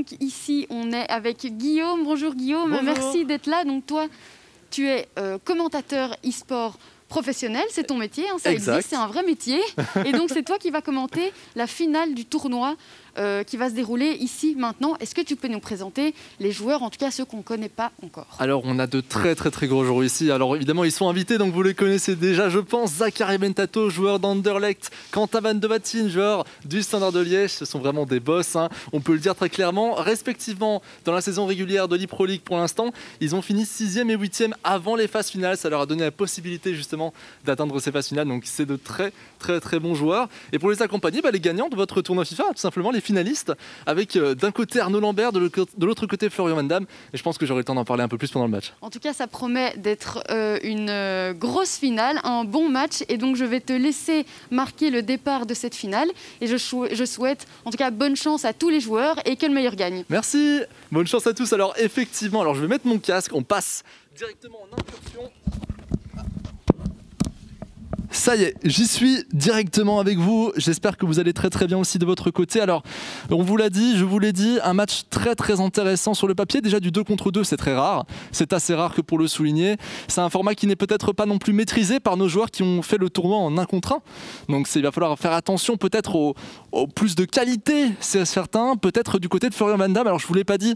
donc ici, on est avec Guillaume. Bonjour Guillaume, Bonjour. Merci d'être là. Donc toi, tu es commentateur e-sport professionnel, c'est ton métier, hein, ça Exact. existe, c'est un vrai métier. Et donc c'est toi qui vas commenter la finale du tournoi qui va se dérouler ici maintenant. Est-ce que tu peux nous présenter les joueurs, en tout cas ceux qu'on ne connaît pas encore? Alors, on a de très gros joueurs ici. Alors, évidemment, ils sont invités, donc vous les connaissez déjà, je pense. Zachary Bentato, joueur d'Anderlecht. Quentin Van de Watten, joueur du Standard de Liège. Ce sont vraiment des boss, hein. On peut le dire très clairement. Respectivement, dans la saison régulière de l'ePro League pour l'instant, ils ont fini 6e et 8e avant les phases finales. Ça leur a donné la possibilité, justement, d'atteindre ces phases finales. Donc, c'est de très bons joueurs. Et pour les accompagner, les gagnants de votre tournoi FIFA, tout simplement, les finalistes, avec d'un côté Arnaud Lambert, de l'autre côté Florian Van Damme. Et je pense que j'aurai le temps d'en parler un peu plus pendant le match. En tout cas, ça promet d'être une grosse finale, un bon match. Et donc, je vais te laisser marquer le départ de cette finale. Et je souhaite, en tout cas, bonne chance à tous les joueurs et que le meilleur gagne. Merci, bonne chance à tous. Alors, effectivement, je vais mettre mon casque, on passe directement en incursion. Ça y est, j'y suis directement avec vous. J'espère que vous allez très bien aussi de votre côté. Alors, on vous l'a dit, je vous l'ai dit, un match très intéressant sur le papier. Déjà du 2 contre 2, c'est très rare. C'est assez rare que pour le souligner. C'est un format qui n'est peut-être pas non plus maîtrisé par nos joueurs qui ont fait le tournoi en 1 contre 1. Donc il va falloir faire attention peut-être au plus de qualité, c'est certain. Peut-être du côté de Florian Van Damme. Alors je vous l'ai pas dit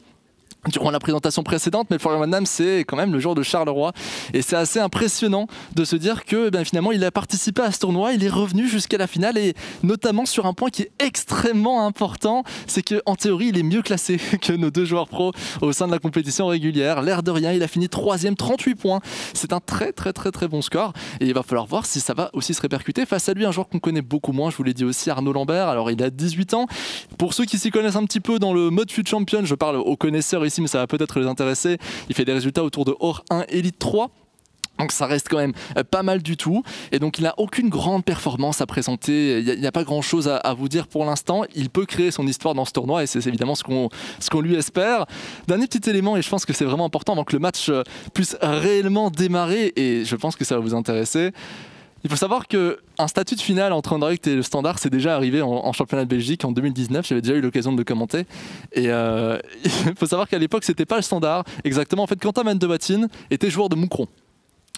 durant la présentation précédente, mais Florian Van Damme, c'est quand même le joueur de Charleroi. Et c'est assez impressionnant de se dire que finalement, il a participé à ce tournoi, il est revenu jusqu'à la finale, et notamment sur un point qui est extrêmement important, c'est qu'en théorie, il est mieux classé que nos 2 joueurs pros au sein de la compétition régulière. L'air de rien, il a fini 3e, 38 points. C'est un très bon score. Et il va falloir voir si ça va aussi se répercuter. Face à lui, un joueur qu'on connaît beaucoup moins, je vous l'ai dit aussi, Arnaud Lambert. Alors, il a 18 ans. Pour ceux qui s'y connaissent un petit peu dans le mode FUT Champion, je parle aux connaisseurs ici, mais ça va peut-être les intéresser. Il fait des résultats autour de Or 1, Elite 3. Donc ça reste quand même pas mal du tout. Et donc il n'a aucune grande performance à présenter. Il n'y a pas grand chose à vous dire pour l'instant. Il peut créer son histoire dans ce tournoi et c'est évidemment ce qu'on lui espère. Dernier petit élément, et je pense que c'est vraiment important avant que le match puisse réellement démarrer, et je pense que ça va vous intéresser. Il faut savoir qu'un statut de finale entre Anderlecht et le Standard, c'est déjà arrivé en championnat de Belgique en 2019. J'avais déjà eu l'occasion de le commenter. Et il faut savoir qu'à l'époque, c'était pas le Standard. Exactement, en fait, Quentin Van de Watten était joueur de Moucron.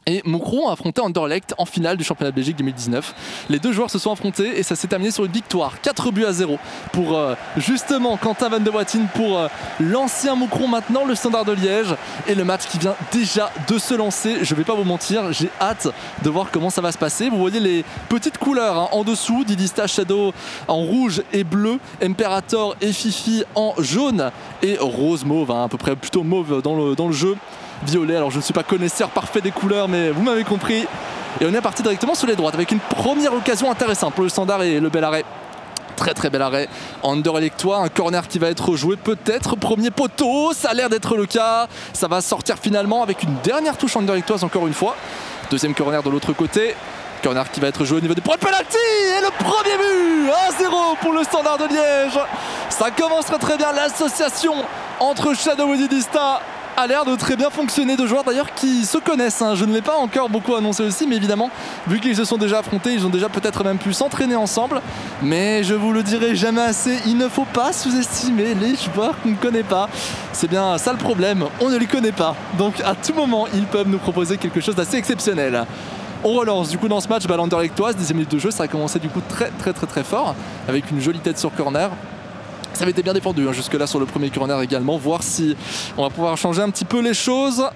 Et Moucron a affronté Anderlecht en finale du championnat de Belgique 2019. Les 2 joueurs se sont affrontés et ça s'est terminé sur une victoire 4-0 pour justement Quentin Van de Watten, pour l'ancien Moucron, maintenant le Standard de Liège. Et le match qui vient déjà de se lancer, je vais pas vous mentir, j'ai hâte de voir comment ça va se passer. Vous voyez les petites couleurs en dessous, Didista Shadow en rouge et bleu, Imperator et Fifi en jaune et rose mauve, à peu près plutôt mauve dans le jeu. Violet, alors je ne suis pas connaisseur parfait des couleurs, mais vous m'avez compris. Et on est parti directement sur les droites avec une première occasion intéressante pour le Standard et le bel arrêt. Très bel arrêt. Anderlechtois, un corner qui va être joué peut-être. Premier poteau, ça a l'air d'être le cas. Ça va sortir finalement avec une dernière touche anderlechtoise encore une fois. Deuxième corner de l'autre côté. Corner qui va être joué au niveau des points de penalty. Et le premier but, 1-0 pour le Standard de Liège. Ça commence très bien. L'association entre Shadow et Didista a l'air de très bien fonctionner, de joueurs d'ailleurs qui se connaissent, hein. Je ne l'ai pas encore beaucoup annoncé aussi, mais évidemment, vu qu'ils se sont déjà affrontés, ils ont déjà peut-être même pu s'entraîner ensemble. Mais je vous le dirai jamais assez, il ne faut pas sous-estimer les joueurs qu'on ne connaît pas. C'est bien ça le problème, on ne les connaît pas. Donc à tout moment, ils peuvent nous proposer quelque chose d'assez exceptionnel. On relance du coup dans ce match, l'Anderlechtoise, 10e minute de jeu, ça a commencé du coup très fort, avec une jolie tête sur corner. Ça avait été bien défendu jusque là sur le premier corner également, voir si on va pouvoir changer un petit peu les choses.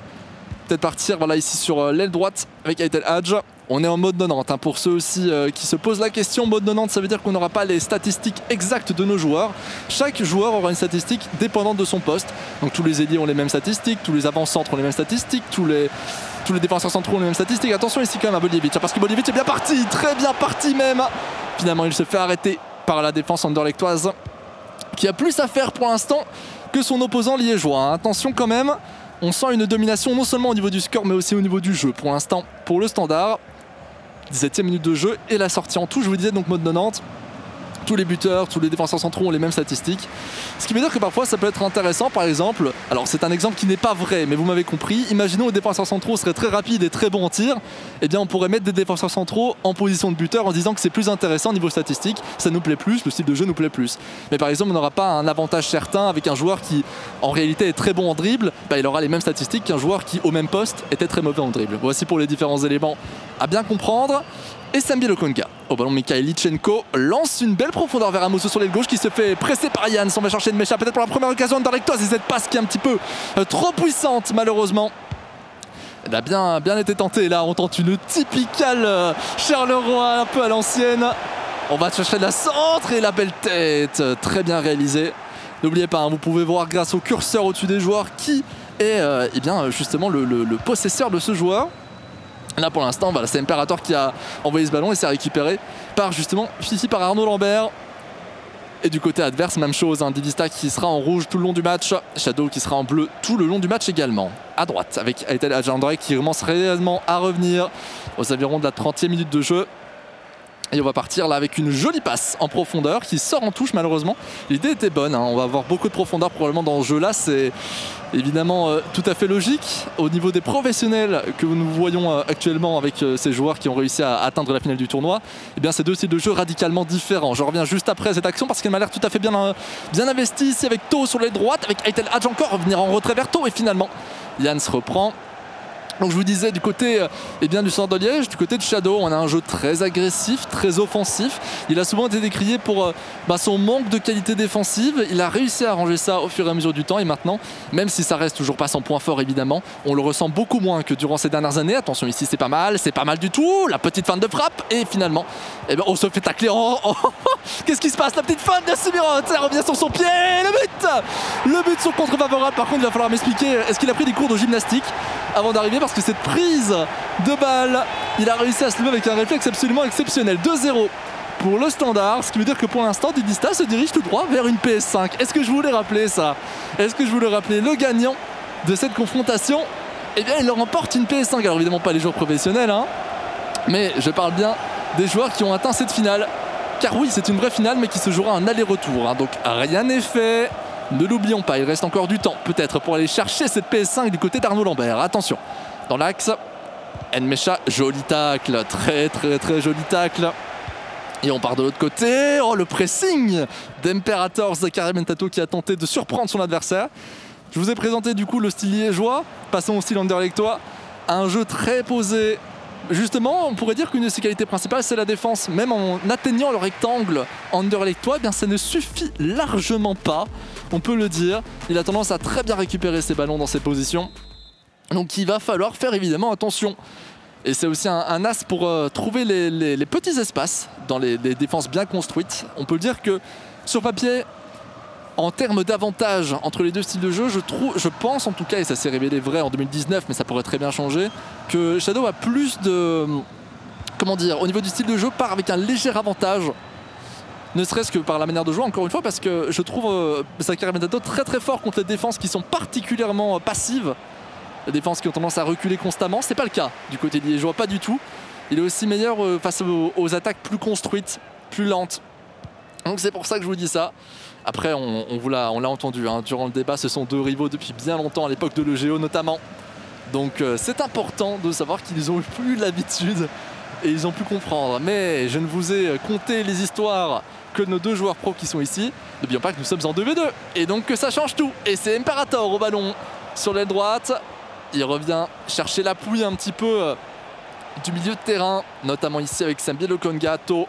Peut-être partir ici sur l'aile droite avec Aitel Hadj. On est en mode 90, pour ceux aussi qui se posent la question. Mode 90, ça veut dire qu'on n'aura pas les statistiques exactes de nos joueurs. Chaque joueur aura une statistique dépendante de son poste. Donc tous les ailiers ont les mêmes statistiques, tous les avant-centres ont les mêmes statistiques, tous les défenseurs centraux ont les mêmes statistiques. Attention ici quand même à Boljevic, parce que Boljevic est bien parti, très bien parti même. Finalement il se fait arrêter par la défense anderlechtoise, qui a plus à faire pour l'instant que son opposant liégeois. Attention quand même, on sent une domination non seulement au niveau du score mais aussi au niveau du jeu pour l'instant pour le Standard. 17e minute de jeu et la sortie en touche, je vous disais donc mode 90. tous les buteurs, tous les défenseurs centraux ont les mêmes statistiques. Ce qui veut dire que parfois ça peut être intéressant, par exemple, alors c'est un exemple qui n'est pas vrai, mais vous m'avez compris, imaginons que les défenseurs centraux seraient très rapides et très bons en tir, eh bien on pourrait mettre des défenseurs centraux en position de buteur en disant que c'est plus intéressant au niveau statistique, ça nous plaît plus, le style de jeu nous plaît plus. Mais par exemple on n'aura pas un avantage certain avec un joueur qui en réalité est très bon en dribble, bah, il aura les mêmes statistiques qu'un joueur qui au même poste était très mauvais en dribble. Voici pour les différents éléments à bien comprendre. Et Sambi Lokonga au ballon, Mikhail Lichenko lance une belle profondeur vers Amoso sur l'aile gauche qui se fait presser par Yann. On va chercher une mécha peut-être pour la première occasion d'Arlectoise et cette passe qui est un petit peu trop puissante malheureusement. Elle a bien été tentée. Là on tente une typicale Charleroi un peu à l'ancienne. On va chercher de la centre et la belle tête très bien réalisée. N'oubliez pas, hein, vous pouvez voir grâce au curseur au-dessus des joueurs qui est eh bien, justement le possesseur de ce joueur. Là pour l'instant, voilà, c'est Imperator qui a envoyé ce ballon et c'est récupéré par justement Fifi par Arnaud Lambert. Et du côté adverse, même chose, hein, Divista qui sera en rouge tout le long du match, Shadow qui sera en bleu tout le long du match également. À droite, avec Aitel Adjandré qui commence réellement à revenir aux environs de la 30e minute de jeu. Et on va partir là avec une jolie passe en profondeur qui sort en touche malheureusement. L'idée était bonne, hein. On va avoir beaucoup de profondeur probablement dans ce jeu là, c'est évidemment tout à fait logique. Au niveau des professionnels que nous voyons actuellement avec ces joueurs qui ont réussi à atteindre la finale du tournoi, eh bien c'est deux styles de jeu radicalement différents. Je reviens juste après cette action parce qu'elle m'a l'air tout à fait bien investie ici avec To sur les droites, avec Aitel Hadj encore revenir en retrait vers To et finalement Yann se reprend. Donc je vous disais du côté eh bien, du Centre de Liège, du côté de Shadow, on a un jeu très agressif, très offensif. Il a souvent été décrié pour son manque de qualité défensive. Il a réussi à arranger ça au fur et à mesure du temps et maintenant, même si ça reste toujours pas son point fort évidemment, on le ressent beaucoup moins que durant ces dernières années. Attention ici c'est pas mal du tout, la petite feinte de frappe et finalement eh bien, on se fait tacler en... Qu'est-ce qui se passe? La petite feinte de Sumirot, elle revient sur son pied, le but son contre favorable. Par contre il va falloir m'expliquer, est-ce qu'il a pris des cours de gymnastique avant d'arriver parce que cette prise de balle, il a réussi à se lever avec un réflexe absolument exceptionnel. 2-0 pour le Standard, ce qui veut dire que pour l'instant Divista se dirige tout droit vers une PS5. Est-ce que je voulais rappeler ça? Est-ce que je voulais rappeler le gagnant de cette confrontation? Eh bien il remporte une PS5, alors évidemment pas les joueurs professionnels, hein, mais je parle bien des joueurs qui ont atteint cette finale. Car oui, c'est une vraie finale mais qui se jouera un aller-retour, hein, donc rien n'est fait. Ne l'oublions pas, il reste encore du temps peut-être pour aller chercher cette PS5 du côté d'Arnaud Lambert. Attention, dans l'axe, Nmecha, joli tacle, très joli tacle. Et on part de l'autre côté, oh le pressing d'Imperators, Zachary Mentato qui a tenté de surprendre son adversaire. Je vous ai présenté du coup le style liégeois, passons au style anderlechtois. Un jeu très posé. Justement, on pourrait dire qu'une de ses qualités principales, c'est la défense. Même en atteignant le rectangle anderlechtois, eh bien ça ne suffit largement pas, on peut le dire. Il a tendance à très bien récupérer ses ballons dans ses positions. Donc il va falloir faire évidemment attention. Et c'est aussi un as pour trouver les petits espaces dans les défenses bien construites. On peut dire que sur papier, en termes d'avantage entre les deux styles de jeu, je pense en tout cas, et ça s'est révélé vrai en 2019, mais ça pourrait très bien changer, que Shadow a plus de... Comment dire, au niveau du style de jeu, part avec un léger avantage. Ne serait-ce que par la manière de jouer, encore une fois, parce que je trouve Zachary Mentato très fort contre les défenses qui sont particulièrement passives. Les défenses qui ont tendance à reculer constamment, c'est pas le cas du côté liégeois, pas du tout. Il est aussi meilleur face aux attaques plus construites, plus lentes. Donc c'est pour ça que je vous dis ça. Après, on l'a entendu, hein, durant le débat, ce sont deux rivaux depuis bien longtemps, à l'époque de l'EGO notamment. Donc c'est important de savoir qu'ils ont plus l'habitude et ils ont pu comprendre. Mais je ne vous ai conté les histoires que de nos deux joueurs pros qui sont ici. N'oublions pas que nous sommes en 2v2 et donc que ça change tout. Et c'est Imperator au ballon sur l'aile droite. Il revient chercher l'appui un petit peu du milieu de terrain, notamment ici avec Sambi Lokonga, To.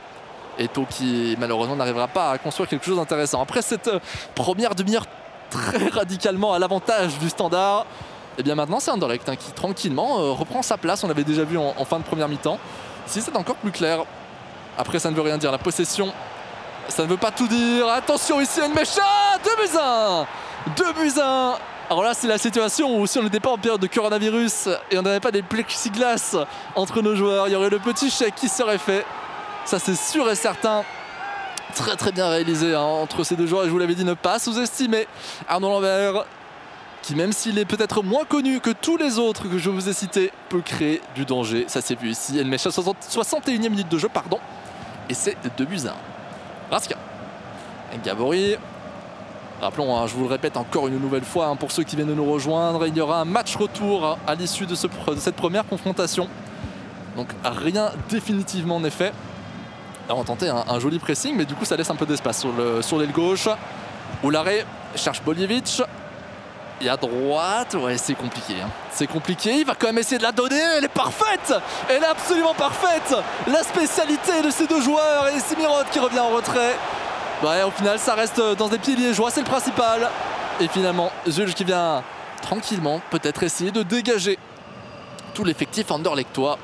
Et To qui malheureusement n'arrivera pas à construire quelque chose d'intéressant. Après cette première demi-heure très radicalement à l'avantage du Standard, et bien maintenant c'est Anderlecht qui tranquillement reprend sa place. On l'avait déjà vu en fin de première mi-temps. Ici c'est encore plus clair. Après ça ne veut rien dire. La possession, ça ne veut pas tout dire. Attention ici Nmecha, 2-1. Alors là c'est la situation où si on n'était pas en période de coronavirus et on n'avait pas des plexiglas entre nos joueurs, il y aurait le petit chèque qui serait fait. Ça c'est sûr et certain. Très bien réalisé hein, entre ces deux joueurs. Et je vous l'avais dit, ne pas sous-estimer Arnaud Lambert, qui même s'il est peut-être moins connu que tous les autres que je vous ai cités, peut créer du danger. Ça s'est vu ici. Nmecha, 61e minute de jeu, pardon. Et c'est 2-1. Raskia. Gabori. Rappelons, je vous le répète encore une nouvelle fois, pour ceux qui viennent de nous rejoindre, il y aura un match retour à l'issue de cette première confrontation. Donc rien définitivement n'est fait. Là, on va tenter un joli pressing, mais du coup ça laisse un peu d'espace sur l'aile gauche. Oularé cherche Boljevic. Et à droite, ouais, c'est compliqué. C'est compliqué, il va quand même essayer de la donner. Elle est parfaite. Elle est absolument parfaite. La spécialité de ces deux joueurs. Et Simirod qui revient en retrait. Ouais, au final, ça reste dans des pieds liégeois, c'est le principal. Et finalement, Zulj qui vient tranquillement peut-être essayer de dégager tout l'effectif anderlechtois.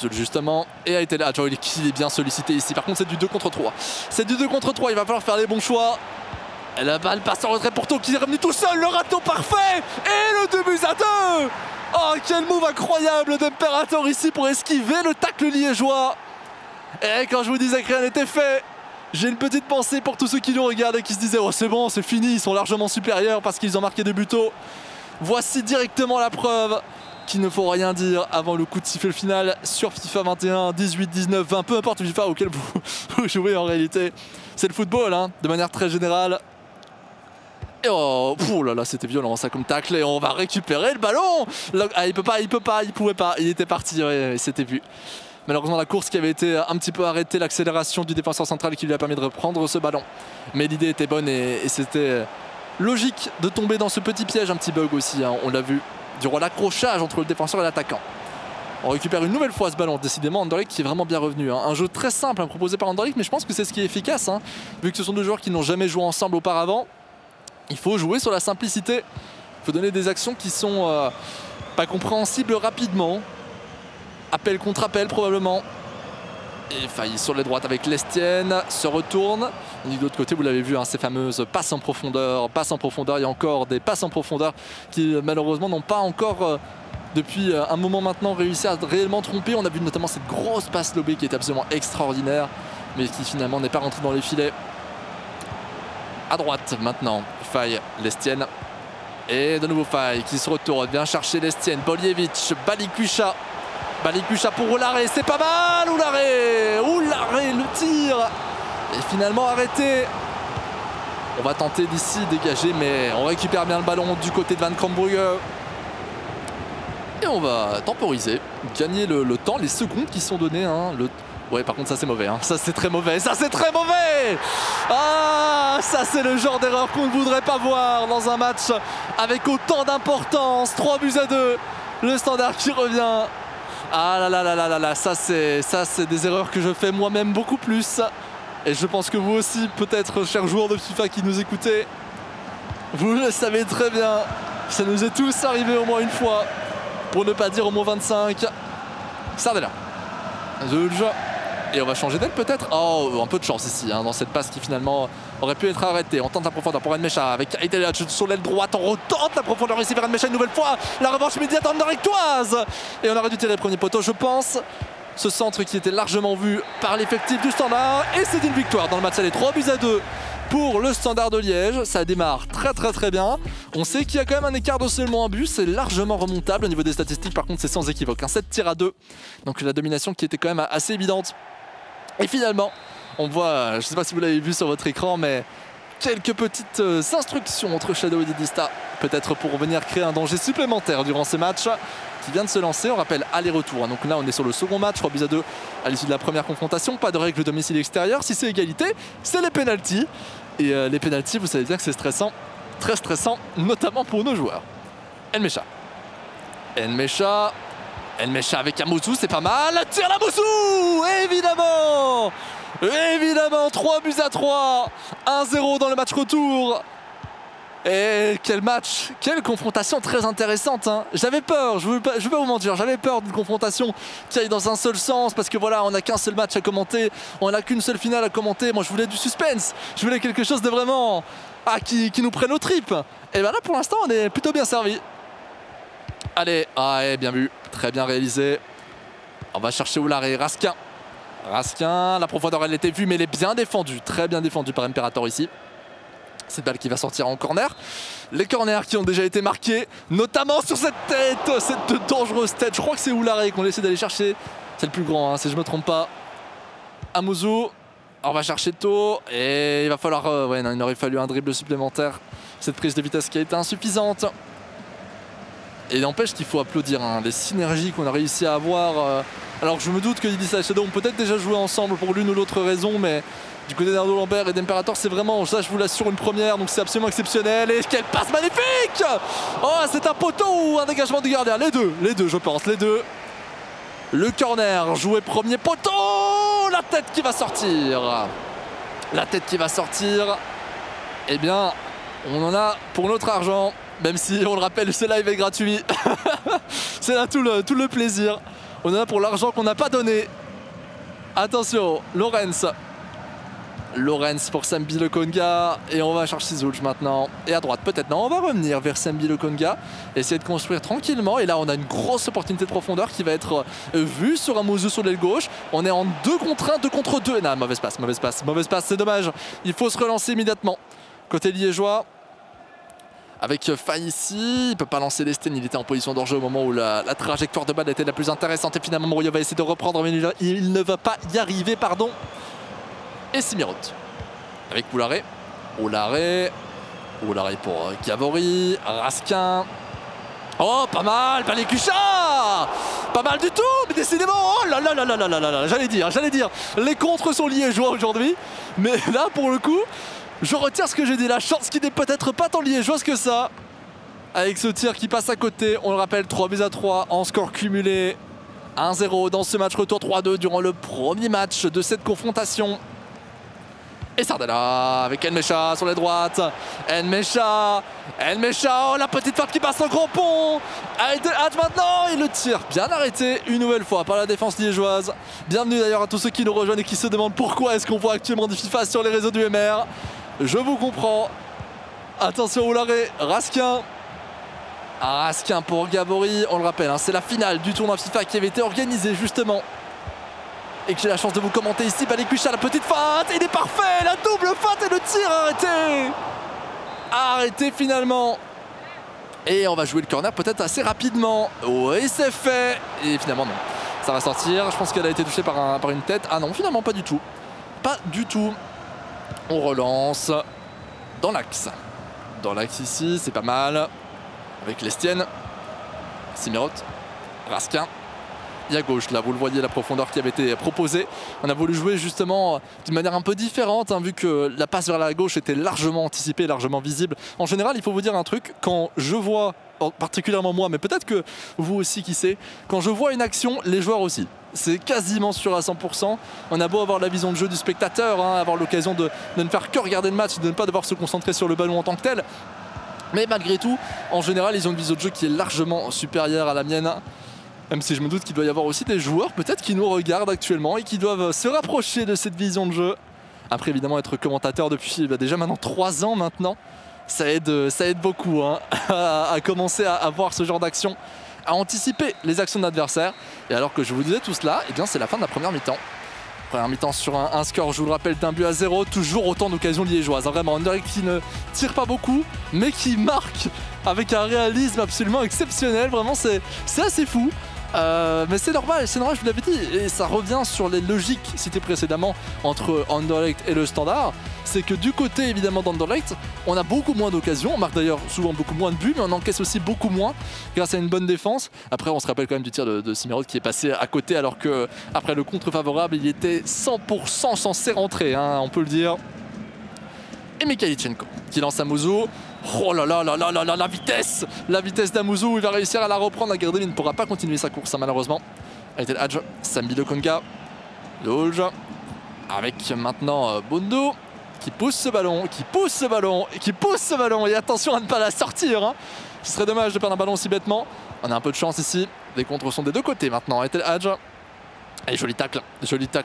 Zulj justement, et a été là. Il est bien sollicité ici. Par contre, c'est du 2 contre 3. C'est du 2 contre 3, il va falloir faire les bons choix. Et la balle passe en retrait pour Tau qui est revenu tout seul. Le râteau parfait. Et le 2-2. Oh, quel move incroyable d'Imperator ici pour esquiver le tacle liégeois. Et quand je vous disais que rien n'était fait, j'ai une petite pensée pour tous ceux qui nous regardent et qui se disaient oh c'est bon, c'est fini, ils sont largement supérieurs parce qu'ils ont marqué des buts tôt. Voici directement la preuve qu'il ne faut rien dire avant le coup de sifflet final sur FIFA 21, 18, 19, 20, peu importe le FIFA auquel vous jouez en réalité. C'est le football, de manière très générale. Et oh là là, c'était violent ça comme tacle et on va récupérer le ballon. Ah, il pouvait pas, il était parti, ouais, c'était vu. Malheureusement la course qui avait été un petit peu arrêtée, l'accélération du défenseur central qui lui a permis de reprendre ce ballon. Mais l'idée était bonne et c'était logique de tomber dans ce petit piège, un petit bug aussi, on l'a vu, durant l'accrochage entre le défenseur et l'attaquant. On récupère une nouvelle fois ce ballon, décidément Anderlecht qui est vraiment bien revenu. Un jeu très simple proposé par Anderlecht, mais je pense que c'est ce qui est efficace. Vu que ce sont deux joueurs qui n'ont jamais joué ensemble auparavant, il faut jouer sur la simplicité. Il faut donner des actions qui sont pas compréhensibles rapidement. Appel contre appel probablement. Et failli sur les droites avec Lestienne, se retourne. Et de l'autre côté, vous l'avez vu, ces fameuses passes en profondeur. Il y a encore des passes en profondeur qui malheureusement n'ont pas encore, depuis un moment maintenant, réussi à réellement tromper. On a vu notamment cette grosse passe lobée qui est absolument extraordinaire, mais qui finalement n'est pas rentrée dans les filets. À droite maintenant, Faye, Lestienne. Et de nouveau Faye qui se retourne, vient chercher Lestienne, Boljevic, Balikwisha. Balikwisha pour Oularé, c'est pas mal. Oularé, le tir est finalement arrêté. On va tenter d'ici dégager, mais on récupère bien le ballon du côté de Van Krombrugge. Et on va temporiser, gagner le temps, les secondes qui sont données. Ouais, par contre ça c'est mauvais, ça c'est très mauvais, Ah, ça c'est le genre d'erreur qu'on ne voudrait pas voir dans un match avec autant d'importance. 3-2, le Standard qui revient. Ah là, ça c'est des erreurs que je fais moi-même beaucoup plus. Et je pense que vous aussi, peut-être, chers joueurs de FIFA qui nous écoutez, vous le savez très bien. Ça nous est tous arrivé au moins une fois, pour ne pas dire au moins 25. Sardella. Zulj. Et on va changer d'aile peut-être. Oh, un peu de chance ici, dans cette passe qui finalement aurait pu être arrêtée. On tente la profondeur pour Enmecha avec Aitelac sur l'aile droite. On retente la profondeur ici vers Enmecha une nouvelle fois. La revanche immédiate anderlechtoise. Et on aurait dû tirer le premier poteau, je pense. Ce centre qui était largement vu par l'effectif du Standard. Et c'est une victoire dans le match aller. 3-2 pour le Standard de Liège. Ça démarre très bien. On sait qu'il y a quand même un écart de seulement un but. C'est largement remontable au niveau des statistiques. Par contre, c'est sans équivoque. 7 tirs à 2. Donc la domination qui était quand même assez évidente. Et finalement, on voit, je ne sais pas si vous l'avez vu sur votre écran, mais quelques petites instructions entre Shadow et Didista, peut-être pour venir créer un danger supplémentaire durant ce match qui vient de se lancer. On rappelle aller-retour. Donc là, on est sur le second match, 3-2 à l'issue de la première confrontation. Pas de règle domicile extérieur. Si c'est égalité, c'est les pénaltys. Et les pénaltys, vous savez bien que c'est stressant, très stressant, notamment pour nos joueurs. Enmecha avec Amouzou, c'est pas mal. Tire l'Amouzou, évidemment 3-3, 1-0 dans le match retour. Et quel match, quelle confrontation très intéressante. J'avais peur, je vais pas vous mentir, j'avais peur d'une confrontation qui aille dans un seul sens, parce que voilà, on n'a qu'un seul match à commenter, on n'a qu'une seule finale à commenter. Moi je voulais du suspense, je voulais quelque chose de vraiment qui nous prenne aux tripes. Et ben là pour l'instant on est plutôt bien servi. Allez, bien vu, très bien réalisé. On va chercher Oularé, Raskin, la profondeur elle était vue, mais elle est bien défendue, très bien défendue par Imperator ici. Cette balle qui va sortir en corner. Les corners qui ont déjà été marqués, notamment sur cette tête, cette dangereuse tête. Je crois que c'est Oularé qu'on essaie d'aller chercher. C'est le plus grand, si je ne me trompe pas. Amouzou. On va chercher tôt et il va falloir... ouais, non, il aurait fallu un dribble supplémentaire. Cette prise de vitesse qui a été insuffisante. Et n'empêche qu'il faut applaudir hein, les synergies qu'on a réussi à avoir. Alors je me doute que Idissa et Shadow ont peut-être déjà joué ensemble pour l'une ou l'autre raison, mais du côté d'Arnaud Lambert et d'Imperator, c'est vraiment, ça je vous l'assure, une première, donc c'est absolument exceptionnel. Et quelle passe magnifique! Oh, c'est un poteau ou un dégagement du gardien? Les deux je pense, les deux. Le corner, joué premier poteau! La tête qui va sortir! La tête qui va sortir. Eh bien, on en a pour notre argent, même si on le rappelle, ce live est gratuit. C'est là tout le plaisir. On en a pour l'argent qu'on n'a pas donné. Attention, Lorenz pour Sambi Lokonga. Et on va chercher Zulj maintenant. Et à droite, peut-être non, on va revenir vers Sambi Lokonga. Essayer de construire tranquillement. Et là, on a une grosse opportunité de profondeur qui va être vue sur un Mouzou sur l'aile gauche. On est en 2 contre 1, 2 contre 2. Non, mauvaise passe, c'est dommage. Il faut se relancer immédiatement. Côté liégeois. Avec Faye ici, il ne peut pas lancer l'Esten, il était en position d'enjeu au moment où la trajectoire de balle était la plus intéressante. Et finalement, Morio va essayer de reprendre, mais il ne va pas y arriver, pardon. Et Simirot avec Oularé. Oularé pour Gavori, Raskin. Oh, pas mal, Balékucha! Pas mal du tout, mais décidément, oh là là là là là là là, j'allais dire, les contres sont liégeois aujourd'hui. Mais là, pour le coup, je retire ce que j'ai dit, la chance qui n'est peut-être pas tant liégeoise que ça. Avec ce tir qui passe à côté, on le rappelle, 3-3 en score cumulé. 1-0 dans ce match, retour 3-2 durant le premier match de cette confrontation. Et Sardella avec Enmecha sur les droites. Enmecha, oh la petite frappe qui passe en grand pont. Hadj maintenant, il le tire bien arrêté une nouvelle fois par la défense liégeoise. Bienvenue d'ailleurs à tous ceux qui nous rejoignent et qui se demandent pourquoi est-ce qu'on voit actuellement du FIFA sur les réseaux du MR. Je vous comprends. Attention au l'arrêt, Raskin. Raskin pour Gavori, on le rappelle, hein, c'est la finale du tournoi FIFA qui avait été organisé justement. Et que j'ai la chance de vous commenter ici. Balékucha, la petite feinte, il est parfait, la double feinte et le tir arrêté. Arrêté finalement. Et on va jouer le corner peut-être assez rapidement. Oui, c'est fait. Et finalement non, ça va sortir. Je pense qu'elle a été touchée par une tête. Ah non, finalement pas du tout. Pas du tout. On relance dans l'axe. Dans l'axe ici, c'est pas mal. Avec l'Estienne. Simirot. Raskin. Et à gauche, là, vous le voyez, la profondeur qui avait été proposée. On a voulu jouer justement d'une manière un peu différente, hein, vu que la passe vers la gauche était largement anticipée, largement visible. En général, il faut vous dire un truc, quand je vois, particulièrement moi, mais peut-être que vous aussi, qui sait, quand je vois une action, les joueurs aussi. C'est quasiment sûr à 100%. On a beau avoir la vision de jeu du spectateur, hein, avoir l'occasion de ne faire que regarder le match, de ne pas devoir se concentrer sur le ballon en tant que tel. Mais malgré tout, en général, ils ont une vision de jeu qui est largement supérieure à la mienne. Même si je me doute qu'il doit y avoir aussi des joueurs peut-être qui nous regardent actuellement et qui doivent se rapprocher de cette vision de jeu. Après évidemment être commentateur depuis déjà maintenant 3 ans maintenant, ça aide beaucoup hein, à commencer à voir ce genre d'action, à anticiper les actions de l'adversaire. Et alors que je vous disais tout cela, eh bien c'est la fin de la première mi-temps. Première mi-temps sur un score, je vous le rappelle, d'1-0, toujours autant d'occasions liégeoises. Hein, vraiment, Anderlecht qui ne tire pas beaucoup, mais qui marque avec un réalisme absolument exceptionnel. Vraiment, c'est assez fou. Mais c'est normal, je vous l'avais dit, et ça revient sur les logiques citées précédemment entre Anderlecht et le Standard. C'est que du côté évidemment d'Anderlecht, on a beaucoup moins d'occasions, on marque d'ailleurs souvent beaucoup moins de buts, mais on encaisse aussi beaucoup moins grâce à une bonne défense. Après on se rappelle quand même du tir de Simirot qui est passé à côté, alors que après le contre favorable il était 100% censé rentrer, hein, on peut le dire. Et Mikhailichenko qui lance à Mouzou. Oh là là là là là là, la vitesse d'Amouzou, il va réussir à la reprendre. La garder, il ne pourra pas continuer sa course hein, malheureusement. Avec Hadj, Sambi Lokonga, Lolj, avec maintenant Bondo qui pousse ce ballon, et attention à ne pas la sortir. Hein. Ce serait dommage de perdre un ballon si bêtement. On a un peu de chance ici. Les contres sont des deux côtés maintenant. Avec Hadj. Et joli tacle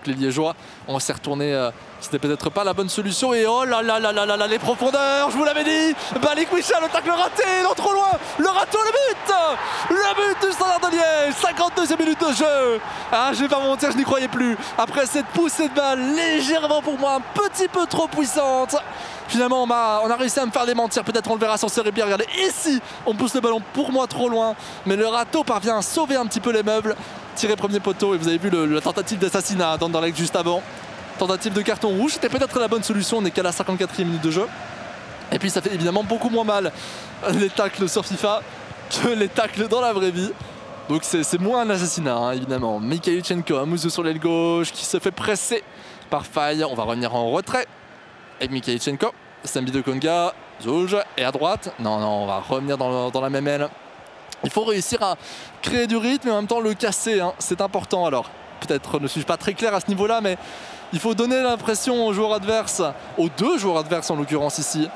les liégeois. On s'est retourné, c'était peut-être pas la bonne solution. Et oh là là là là là là, les profondeurs, je vous l'avais dit. Balékucha, le tacle raté, non trop loin. Le râteau, le but du Standard de Liège. 52e minute de jeu. Ah, je vais pas mentir, je n'y croyais plus. Après cette poussée de balle, légèrement pour moi, un petit peu trop puissante. Finalement, on a réussi à me faire démentir. Peut-être on le verra sur ce replay. Regardez, ici, on pousse le ballon pour moi trop loin. Mais le râteau parvient à sauver un petit peu les meubles. Tiré premier poteau, et vous avez vu la tentative d'assassinat d'Anderlecht juste avant. Tentative de carton rouge, c'était peut-être la bonne solution, on n'est qu'à la 54e minute de jeu. Et puis ça fait évidemment beaucoup moins mal les tacles sur FIFA que les tacles dans la vraie vie. Donc c'est moins un assassinat, hein, évidemment. Mikhaïlichenko, Amuzu sur l'aile gauche, qui se fait presser par Faye. On va revenir en retrait avec Mikhaïlichenko. Sambi de Konga, Zouj, et à droite. Non, on va revenir dans la même aile. Il faut réussir à créer du rythme et en même temps le casser, hein. C'est important. Alors, peut-être ne suis-je pas très clair à ce niveau-là, mais il faut donner l'impression aux joueurs adverses, aux deux joueurs adverses en l'occurrence ici,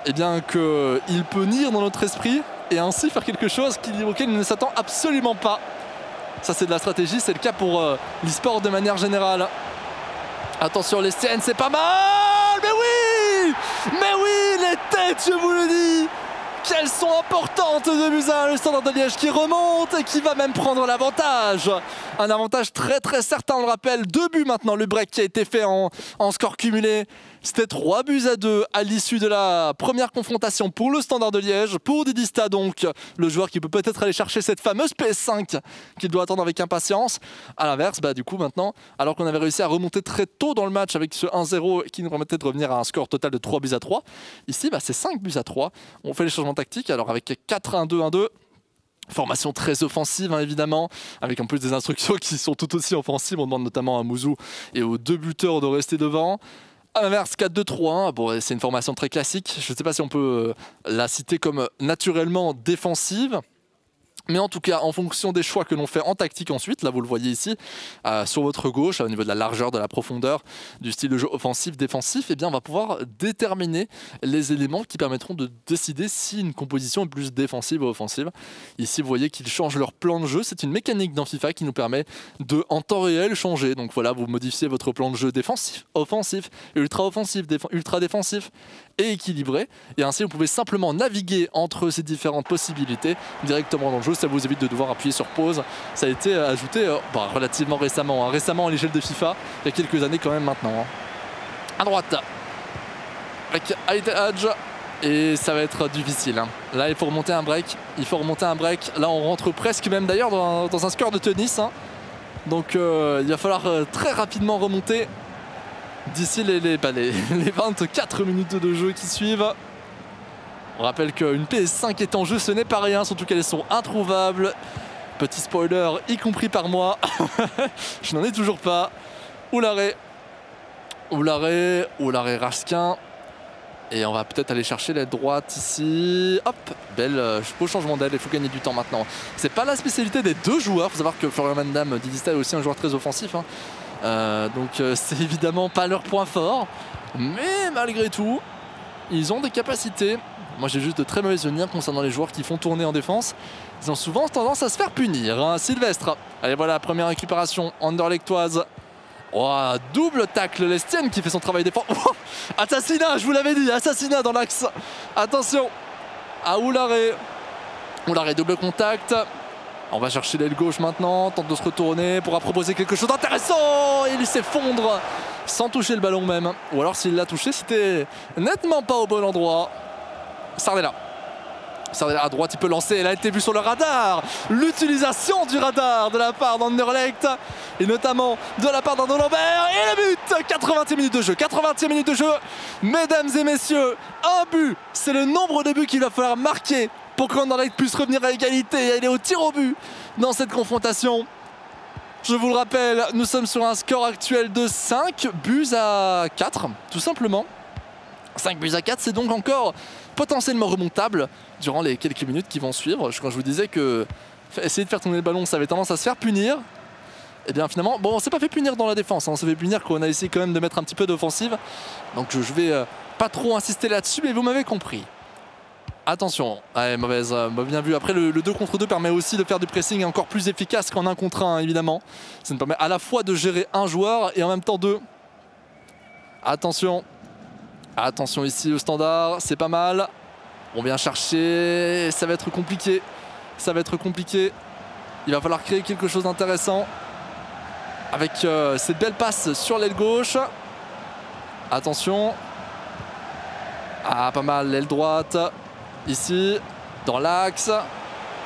eh bien qu'il peut nier dans notre esprit et ainsi faire quelque chose auquel il ne s'attend absolument pas. Ça c'est de la stratégie, c'est le cas pour l'e-sport de manière générale. Attention les scènes, c'est pas mal. Mais oui, les têtes, je vous le dis. Qu'elles sont importantes de Musa, le Standard de Liège qui remonte et qui va même prendre l'avantage. Un avantage très très certain, on le rappelle. 2 buts maintenant, le break qui a été fait en score cumulé. C'était 3-2 à l'issue de la première confrontation pour le Standard de Liège. Pour Didista donc, le joueur qui peut peut-être aller chercher cette fameuse PS5 qu'il doit attendre avec impatience. A l'inverse, du coup maintenant, alors qu'on avait réussi à remonter très tôt dans le match avec ce 1-0 qui nous permettait de revenir à un score total de 3-3. Ici, c'est 5-3. On fait les changements tactiques, alors avec 4-1-2-1-2. Formation très offensive, hein, évidemment, avec en plus des instructions qui sont tout aussi offensives. On demande notamment à Amuzu et aux 2 buteurs de rester devant. À l'inverse, 4-2-3-1, bon, c'est une formation très classique. Je ne sais pas si on peut la citer comme naturellement défensive. Mais en tout cas, en fonction des choix que l'on fait en tactique ensuite, là vous le voyez ici, sur votre gauche, au niveau de la largeur, de la profondeur, du style de jeu offensif, défensif, eh bien on va pouvoir déterminer les éléments qui permettront de décider si une composition est plus défensive ou offensive. Ici vous voyez qu'ils changent leur plan de jeu, c'est une mécanique dans FIFA qui nous permet de, en temps réel, changer. Donc voilà, vous modifiez votre plan de jeu défensif, offensif, ultra offensif, ultra défensif et équilibré. Et ainsi vous pouvez simplement naviguer entre ces différentes possibilités directement dans le jeu. Ça vous évite de devoir appuyer sur pause. Ça a été ajouté relativement récemment, hein. Récemment à l'échelle de FIFA, il y a quelques années quand même maintenant, hein. À droite, avec Aït Hadj, et ça va être difficile, hein. Là il faut remonter un break, Là on rentre presque même d'ailleurs dans un score de tennis, hein. Donc il va falloir très rapidement remonter d'ici les 24 minutes de jeu qui suivent. On rappelle qu'une PS5 est en jeu, ce n'est pas rien, surtout qu'elles sont introuvables. Petit spoiler, y compris par moi. Je n'en ai toujours pas. Oularé Raskin. Et on va peut-être aller chercher l'aile droite ici. Hop, beau changement d'aile, il faut gagner du temps maintenant. C'est pas la spécialité des 2 joueurs. Il faut savoir que Florian Van Damme, Didista est aussi un joueur très offensif, hein. Donc c'est évidemment pas leur point fort. Mais malgré tout, ils ont des capacités. Moi j'ai juste de très mauvais souvenirs concernant les joueurs qui font tourner en défense. Ils ont souvent tendance à se faire punir, hein. Sylvestre. Allez voilà, première récupération anderlechtoise. Oh, double tacle, Lestienne qui fait son travail défense. Oh, assassinat, je vous l'avais dit, assassinat dans l'axe. Attention à Oularé, double contact. On va chercher l'aile gauche maintenant, tente de se retourner, pourra proposer quelque chose d'intéressant. Il s'effondre sans toucher le ballon même. Ou alors s'il l'a touché, c'était nettement pas au bon endroit. Sardella à droite, il peut lancer, elle a été vue sur le radar. L'utilisation du radar de la part d'Anderlecht et notamment de la part d'Arnaud Lambert. Et le but, 80e minute de jeu. Mesdames et messieurs, un but, c'est le nombre de buts qu'il va falloir marquer pour qu'Anderlecht puisse revenir à égalité et aller au tir au but dans cette confrontation. Je vous le rappelle, nous sommes sur un score actuel de 5 buts à 4, tout simplement. 5 buts à 4, c'est donc encore potentiellement remontable durant les quelques minutes qui vont suivre. Quand je vous disais que essayer de faire tourner le ballon, ça avait tendance à se faire punir. Et bien finalement, bon, on s'est pas fait punir dans la défense, hein. On s'est fait punir qu'on a essayé quand même de mettre un petit peu d'offensive. Donc je vais pas trop insister là-dessus, mais vous m'avez compris. Attention, ouais, mauvaise, bien vu. Après le 2 contre 2 permet aussi de faire du pressing encore plus efficace qu'en 1 contre 1, évidemment. Ça nous permet à la fois de gérer un joueur et en même temps 2. Attention ici au standard, c'est pas mal. On vient chercher, ça va être compliqué. Il va falloir créer quelque chose d'intéressant avec cette belle passe sur l'aile gauche. Attention. Ah, pas mal, l'aile droite. Ici, dans l'axe.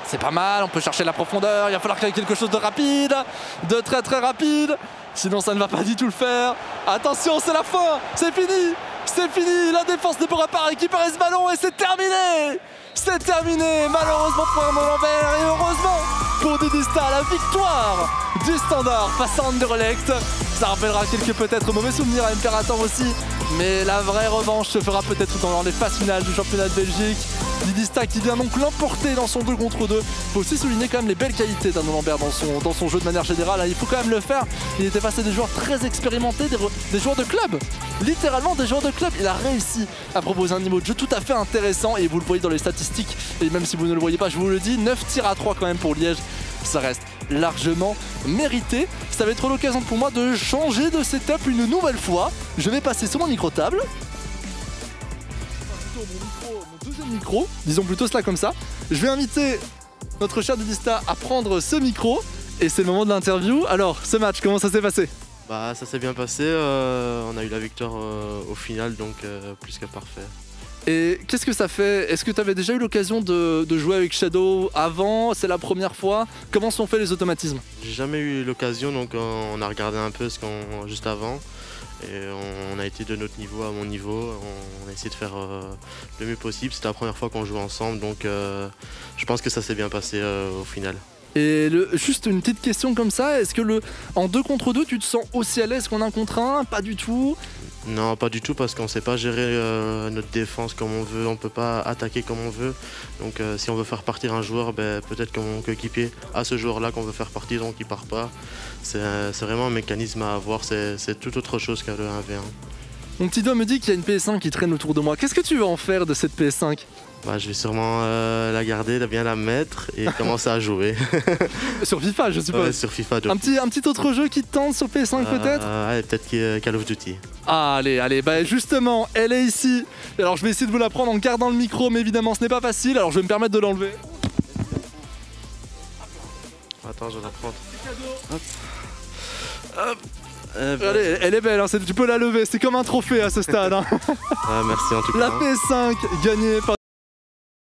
C'est pas mal, on peut chercher la profondeur. Il va falloir créer quelque chose de rapide, de très très rapide. Sinon ça ne va pas du tout le faire. Attention, c'est la fin, c'est fini. C'est fini, la défense ne pourra pas récupérer ce ballon et c'est terminé. C'est terminé, malheureusement pour Armand-Lambert et heureusement pour Didista, la victoire du Standard face à Anderlecht. Ça rappellera quelques peut-être mauvais souvenirs à Imperator aussi, mais la vraie revanche se fera peut-être dans les phases finales du championnat de Belgique. Didista qui vient donc l'emporter dans son 2 contre 2. Il faut aussi souligner quand même les belles qualités d'Armand-Lambert dans son jeu de manière générale. Il faut quand même le faire. Il était face à des joueurs très expérimentés, des joueurs de club. Littéralement des joueurs de club. Il a réussi à proposer un niveau de jeu tout à fait intéressant et vous le voyez dans les statistiques. Et même si vous ne le voyez pas, je vous le dis, 9 tirs à 3 quand même pour Liège. Ça reste largement mérité. Ça va être l'occasion pour moi de changer de setup une nouvelle fois. Je vais passer sur mon micro-table. Mon deuxième micro, disons plutôt cela comme ça. Je vais inviter notre cher Didista à prendre ce micro et c'est le moment de l'interview. Alors, ce match, comment ça s'est passé? Bah, ça s'est bien passé, on a eu la victoire au final, donc plus que parfait. Et qu'est-ce que ça fait? Est-ce que tu avais déjà eu l'occasion de jouer avec Shadow avant? C'est la première fois? Comment sont faits les automatismes? J'ai jamais eu l'occasion, donc on a regardé un peu juste avant. Et on a été de notre niveau à mon niveau, on a essayé de faire le mieux possible. C'était la première fois qu'on jouait ensemble, donc je pense que ça s'est bien passé au final. Et juste une petite question comme ça, est-ce que en 2 contre 2 tu te sens aussi à l'aise qu'en 1 contre 1? Pas du tout? Non, pas du tout, parce qu'on ne sait pas gérer notre défense comme on veut, on ne peut pas attaquer comme on veut. Donc si on veut faire partir un joueur, peut-être que mon coéquipier a ce joueur-là qu'on veut faire partir, donc il ne part pas. C'est vraiment un mécanisme à avoir, c'est tout autre chose qu'un 1v1. Mon petit doigt me dit qu'il y a une PS5 qui traîne autour de moi. Qu'est-ce que tu vas en faire de cette PS5? Bah, je vais sûrement la garder, bien la mettre et commencer à jouer. Sur FIFA, je suppose. Ouais, sur FIFA. Un petit autre jeu qui te tente sur PS5 peut-être? Peut-être Call of Duty. Ah, allez, bah justement, elle est ici. Alors je vais essayer de vous la prendre en gardant le micro, mais évidemment ce n'est pas facile, alors je vais me permettre de l'enlever. Attends, je vais la prendre. Hop. Hop. Allez, elle est belle, hein, tu peux la lever, c'est comme un trophée à ce stade. Hein. Ah, merci en tout cas. La PS5 gagnée par